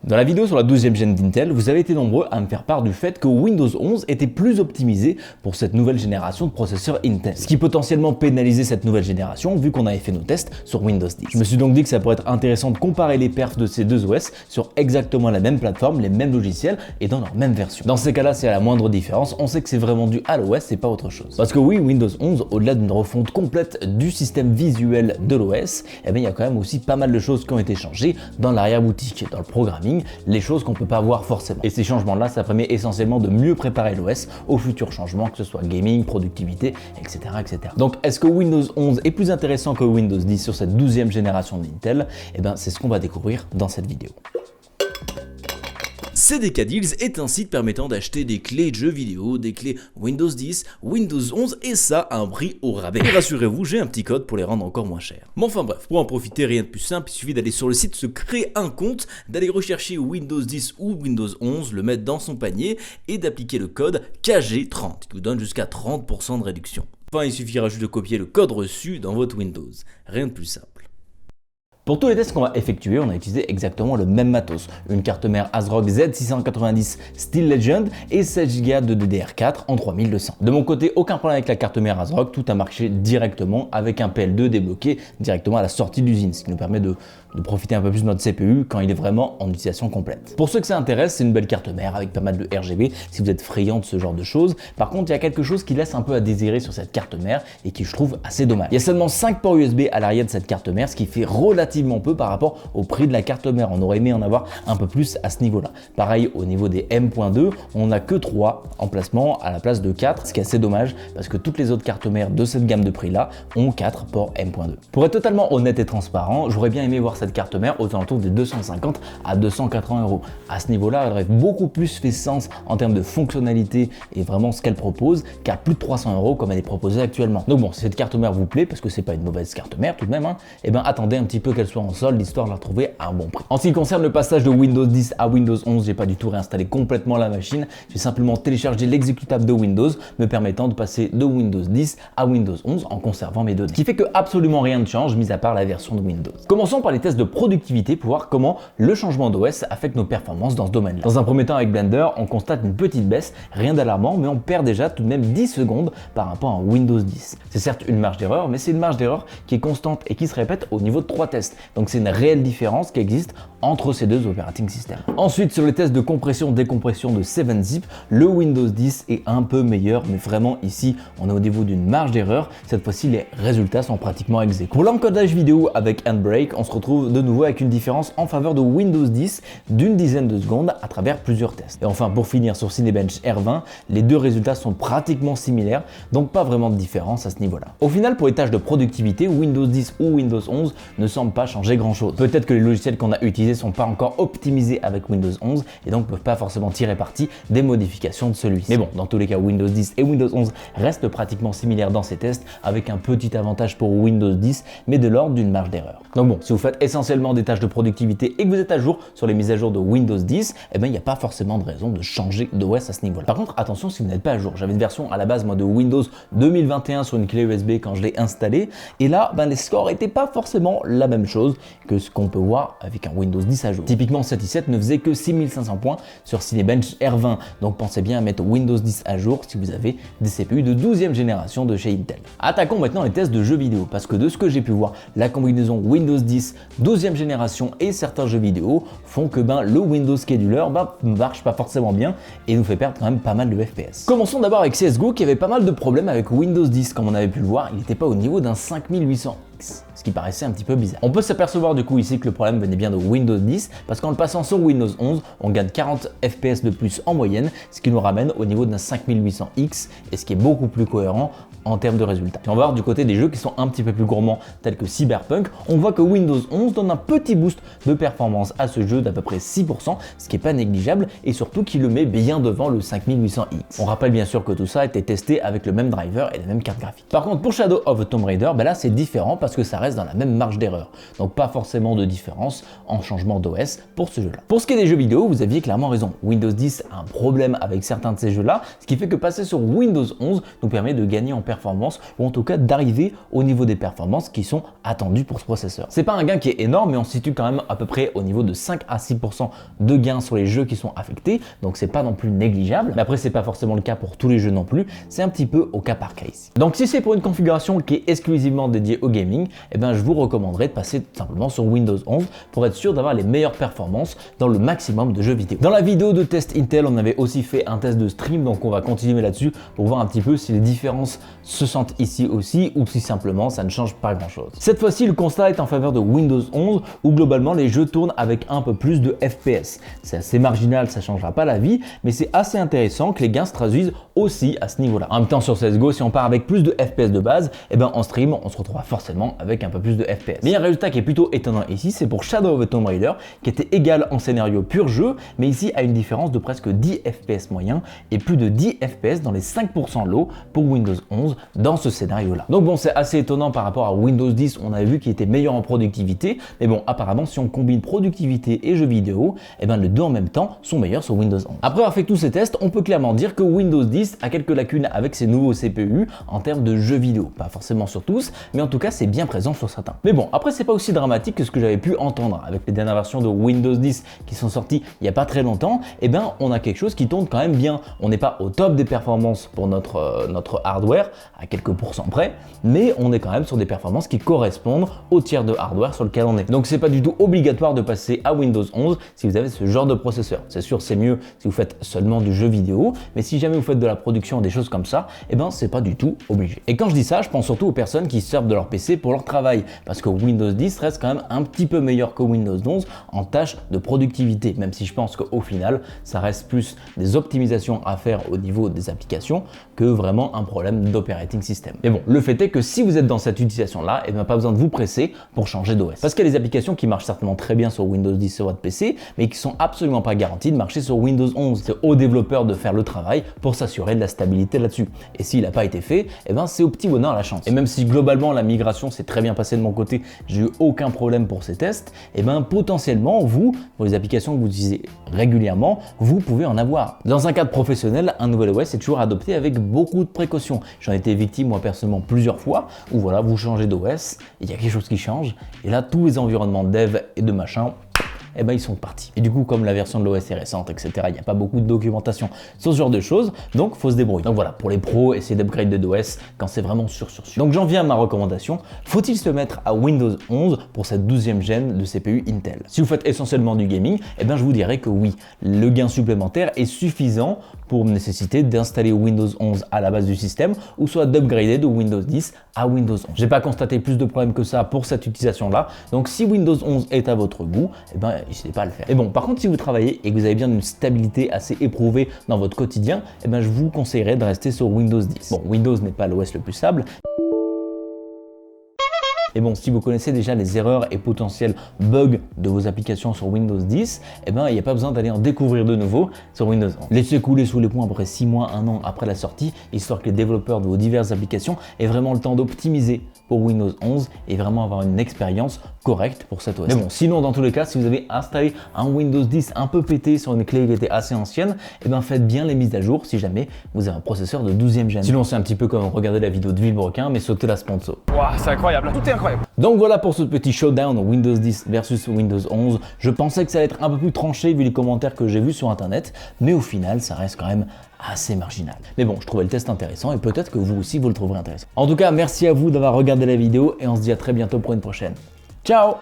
Dans la vidéo sur la 12e gène d'Intel, vous avez été nombreux à me faire part du fait que Windows 11 était plus optimisé pour cette nouvelle génération de processeurs Intel, ce qui potentiellement pénalisait cette nouvelle génération vu qu'on avait fait nos tests sur Windows 10. Je me suis donc dit que ça pourrait être intéressant de comparer les perfs de ces deux OS sur exactement la même plateforme, les mêmes logiciels et dans leur même version. Dans ces cas-là, s'il y a la moindre différence, on sait que c'est vraiment dû à l'OS et pas autre chose. Parce que oui, Windows 11, au-delà d'une refonte complète du système visuel de l'OS, eh bien il y a quand même aussi pas mal de choses qui ont été changées dans l'arrière-boutique, dans le programming, les choses qu'on peut pas voir forcément. Et ces changements-là, ça permet essentiellement de mieux préparer l'OS aux futurs changements, que ce soit gaming, productivité, etc. etc. Donc est-ce que Windows 11 est plus intéressant que Windows 10 sur cette 12e génération d'Intel? Eh bien c'est ce qu'on va découvrir dans cette vidéo. CDK Deals est un site permettant d'acheter des clés de jeux vidéo, des clés Windows 10, Windows 11 et ça à un prix au rabais. Et rassurez-vous, j'ai un petit code pour les rendre encore moins chers. Mais enfin bref, pour en profiter, rien de plus simple, il suffit d'aller sur le site, se créer un compte, d'aller rechercher Windows 10 ou Windows 11, le mettre dans son panier et d'appliquer le code KG30 qui vous donne jusqu'à 30% de réduction. Enfin, il suffira juste de copier le code reçu dans votre Windows. Rien de plus simple. Pour tous les tests qu'on va effectuer, on a utilisé exactement le même matos. Une carte mère ASRock Z690 Steel Legend et 16 Go de DDR4 en 3200. De mon côté, aucun problème avec la carte mère ASRock, tout a marché directement avec un PL2 débloqué directement à la sortie d'usine, ce qui nous permet de profiter un peu plus de notre CPU quand il est vraiment en utilisation complète. Pour ceux que ça intéresse, c'est une belle carte mère avec pas mal de RGB si vous êtes friand de ce genre de choses. Par contre, il y a quelque chose qui laisse un peu à désirer sur cette carte mère et qui je trouve assez dommage. Il y a seulement 5 ports USB à l'arrière de cette carte mère, ce qui fait relativement peu par rapport au prix de la carte mère. On aurait aimé en avoir un peu plus à ce niveau-là. Pareil, au niveau des M.2, on n'a que 3 emplacements à la place de 4, ce qui est assez dommage parce que toutes les autres cartes mères de cette gamme de prix-là ont 4 ports M.2. Pour être totalement honnête et transparent, j'aurais bien aimé voir cette carte mère aux alentours des 250 à 280 €. À ce niveau-là, elle aurait beaucoup plus fait sens en termes de fonctionnalité et vraiment ce qu'elle propose qu'à plus de 300 € comme elle est proposée actuellement. Donc bon, si cette carte mère vous plaît, parce que c'est pas une mauvaise carte mère tout de même, et ben attendez un petit peu qu'elle soit en solde, histoire de la retrouver à un bon prix. En ce qui concerne le passage de Windows 10 à Windows 11, j'ai pas du tout réinstallé complètement la machine, j'ai simplement téléchargé l'exécutable de Windows me permettant de passer de Windows 10 à Windows 11 en conservant mes données. Ce qui fait que absolument rien ne change, mis à part la version de Windows. Commençons par les tests de productivité pour voir comment le changement d'OS affecte nos performances dans ce domaine-là. Dans un premier temps avec Blender, on constate une petite baisse, rien d'alarmant, mais on perd déjà tout de même 10 secondes par rapport à Windows 10. C'est certes une marge d'erreur, mais c'est une marge d'erreur qui est constante et qui se répète au niveau de 3 tests. Donc c'est une réelle différence qui existe entre ces deux operating systems. Ensuite, sur les tests de compression-décompression de 7-Zip, le Windows 10 est un peu meilleur, mais vraiment ici, on est au niveau d'une marge d'erreur. Cette fois-ci, les résultats sont pratiquement ex aequo. Pour l'encodage vidéo avec Handbrake, on se retrouve de nouveau avec une différence en faveur de Windows 10 d'une dizaine de secondes à travers plusieurs tests. Et enfin, pour finir sur Cinebench R20, les deux résultats sont pratiquement similaires, donc pas vraiment de différence à ce niveau-là. Au final, pour les tâches de productivité, Windows 10 ou Windows 11 ne semblent pas changer grand-chose. Peut-être que les logiciels qu'on a utilisés sont pas encore optimisés avec Windows 11 et donc peuvent pas forcément tirer parti des modifications de celui-ci. Mais bon, dans tous les cas, Windows 10 et Windows 11 restent pratiquement similaires dans ces tests avec un petit avantage pour Windows 10, mais de l'ordre d'une marge d'erreur. Donc bon, si vous faites essentiellement des tâches de productivité et que vous êtes à jour sur les mises à jour de Windows 10, eh ben il n'y a pas forcément de raison de changer d'OS à ce niveau-là. Par contre, attention si vous n'êtes pas à jour. J'avais une version à la base moi de Windows 2021 sur une clé USB quand je l'ai installée et là, ben, les scores n'étaient pas forcément la même chose que ce qu'on peut voir avec un Windows 10 à jour. Typiquement, cet i7 ne faisait que 6500 points sur Cinebench R20, donc pensez bien à mettre Windows 10 à jour si vous avez des CPU de 12e génération de chez Intel. Attaquons maintenant les tests de jeux vidéo, parce que de ce que j'ai pu voir, la combinaison Windows 10, 12e génération et certains jeux vidéo font que le Windows Scheduler ne marche pas forcément bien et nous fait perdre quand même pas mal de FPS. Commençons d'abord avec CSGO qui avait pas mal de problèmes avec Windows 10, comme on avait pu le voir, il n'était pas au niveau d'un 5800X, ce qui paraissait un petit peu bizarre. On peut s'apercevoir du coup ici que le problème venait bien de Windows 10, parce qu'en le passant sur Windows 11, on gagne 40 FPS de plus en moyenne, ce qui nous ramène au niveau d'un 5800X, et ce qui est beaucoup plus cohérent en termes de résultats. Et on va voir du côté des jeux qui sont un petit peu plus gourmands, tels que Cyberpunk, on voit que Windows 11 donne un petit boost de performance à ce jeu d'à peu près 6%, ce qui n'est pas négligeable, et surtout qui le met bien devant le 5800X. On rappelle bien sûr que tout ça a été testé avec le même driver et la même carte graphique. Par contre, pour Shadow of the Tomb Raider, là c'est différent, parce que ça reste dans la même marge d'erreur. Donc pas forcément de différence en changement d'OS pour ce jeu-là. Pour ce qui est des jeux vidéo, vous aviez clairement raison. Windows 10 a un problème avec certains de ces jeux-là, ce qui fait que passer sur Windows 11 nous permet de gagner en performance ou en tout cas d'arriver au niveau des performances qui sont attendues pour ce processeur. C'est pas un gain qui est énorme, mais on se situe quand même à peu près au niveau de 5 à 6% de gains sur les jeux qui sont affectés, donc c'est pas non plus négligeable. Mais après, c'est pas forcément le cas pour tous les jeux non plus, c'est un petit peu au cas par cas ici. Donc si c'est pour une configuration qui est exclusivement dédiée au gaming, eh ben, je vous recommanderais de passer tout simplement sur Windows 11 pour être sûr d'avoir les meilleures performances dans le maximum de jeux vidéo. Dans la vidéo de test Intel, on avait aussi fait un test de stream, donc on va continuer là-dessus pour voir un petit peu si les différences se sentent ici aussi ou si simplement ça ne change pas grand-chose. Cette fois-ci, le constat est en faveur de Windows 11 où globalement les jeux tournent avec un peu plus de FPS. C'est assez marginal, ça ne changera pas la vie, mais c'est assez intéressant que les gains se traduisent aussi à ce niveau-là. En même temps, sur CSGO, si on part avec plus de FPS de base, eh ben en stream, on se retrouvera forcément avec un peu plus de FPS. Mais un résultat qui est plutôt étonnant ici, c'est pour Shadow of the Tomb Raider, qui était égal en scénario pur jeu, mais ici à une différence de presque 10 FPS moyen et plus de 10 FPS dans les 5% low pour Windows 11 dans ce scénario-là. Donc bon, c'est assez étonnant par rapport à Windows 10, on avait vu qu'il était meilleur en productivité, mais bon, apparemment, si on combine productivité et jeux vidéo, eh ben les deux en même temps sont meilleurs sur Windows 11. Après avoir fait tous ces tests, on peut clairement dire que Windows 10 a quelques lacunes avec ses nouveaux CPU en termes de jeux vidéo. Pas forcément sur tous, mais en tout cas, c'est bien présent sur certains. Mais bon, après, c'est pas aussi dramatique que ce que j'avais pu entendre avec les dernières versions de Windows 10 qui sont sorties il n'y a pas très longtemps. Eh ben, on a quelque chose qui tourne quand même bien. On n'est pas au top des performances pour notre hardware, à quelques pourcents près, mais on est quand même sur des performances qui correspondent au tiers de hardware sur lequel on est. Donc, c'est pas du tout obligatoire de passer à Windows 11 si vous avez ce genre de processeur. C'est sûr, c'est mieux si vous faites seulement du jeu vidéo, mais si jamais vous faites de la production, des choses comme ça, eh ben, c'est pas du tout obligé. Et quand je dis ça, je pense surtout aux personnes qui servent de leur PC pour leur travail, parce que Windows 10 reste quand même un petit peu meilleur que Windows 11 en tâches de productivité, même si je pense qu'au final, ça reste plus des optimisations à faire au niveau des applications que vraiment un problème d'operating system. Mais bon, le fait est que si vous êtes dans cette utilisation-là, eh ben, pas besoin de vous presser pour changer d'OS. Parce qu'il y a des applications qui marchent certainement très bien sur Windows 10 sur votre PC, mais qui sont absolument pas garanties de marcher sur Windows 11. C'est aux développeurs de faire le travail pour s'assurer de la stabilité là-dessus. Et s'il n'a pas été fait, eh ben, c'est au petit bonheur la chance. Et même si globalement la migration s'est très bien passée de mon côté, j'ai eu aucun problème pour ces tests, eh ben, potentiellement vous, pour les applications que vous utilisez régulièrement, vous pouvez en avoir. Dans un cadre professionnel, un nouvel OS est toujours adopté avec beaucoup de précautions. J'en ai été victime moi personnellement plusieurs fois, où voilà, vous changez d'OS, il y a quelque chose qui change, et là tous les environnements dev et de machin, eh ben, ils sont partis. Et du coup, comme la version de l'OS est récente, etc., il n'y a pas beaucoup de documentation sur ce genre de choses, donc il faut se débrouiller. Donc voilà, pour les pros, essayez d'upgrader d'OS quand c'est vraiment sûr. Donc j'en viens à ma recommandation. Faut-il se mettre à Windows 11 pour cette 12e gène de CPU Intel? Si vous faites essentiellement du gaming, eh ben, je vous dirais que oui, le gain supplémentaire est suffisant pour nécessiter d'installer Windows 11 à la base du système ou soit d'upgrader de Windows 10 à Windows 11. J'ai pas constaté plus de problèmes que ça pour cette utilisation-là, donc si Windows 11 est à votre goût, eh ben, n'hésitez pas à le faire. Et bon, par contre, si vous travaillez et que vous avez bien une stabilité assez éprouvée dans votre quotidien, eh ben, je vous conseillerais de rester sur Windows 10. Bon, Windows n'est pas l'OS le plus stable. Et bon, si vous connaissez déjà les erreurs et potentiels bugs de vos applications sur Windows 10, eh ben, il n'y a pas besoin d'aller en découvrir de nouveau sur Windows 11. Laissez couler sous les ponts à peu près 6 mois, 1 an après la sortie, histoire que les développeurs de vos diverses applications aient vraiment le temps d'optimiser pour Windows 11 et vraiment avoir une expérience correcte pour cet OS. Mais bon, sinon, dans tous les cas, si vous avez installé un Windows 10 un peu pété sur une clé qui était assez ancienne, eh ben, faites bien les mises à jour si jamais vous avez un processeur de 12e gène. Sinon, c'est un petit peu comme regarder la vidéo de Villebrequin, mais sauter la sponsor. Waouh, c'est incroyable, tout est incroyable. Donc voilà pour ce petit showdown Windows 10 versus Windows 11. Je pensais que ça allait être un peu plus tranché vu les commentaires que j'ai vus sur internet, mais au final ça reste quand même assez marginal. Mais bon, je trouvais le test intéressant et peut-être que vous aussi vous le trouverez intéressant. En tout cas, merci à vous d'avoir regardé la vidéo et on se dit à très bientôt pour une prochaine. Ciao!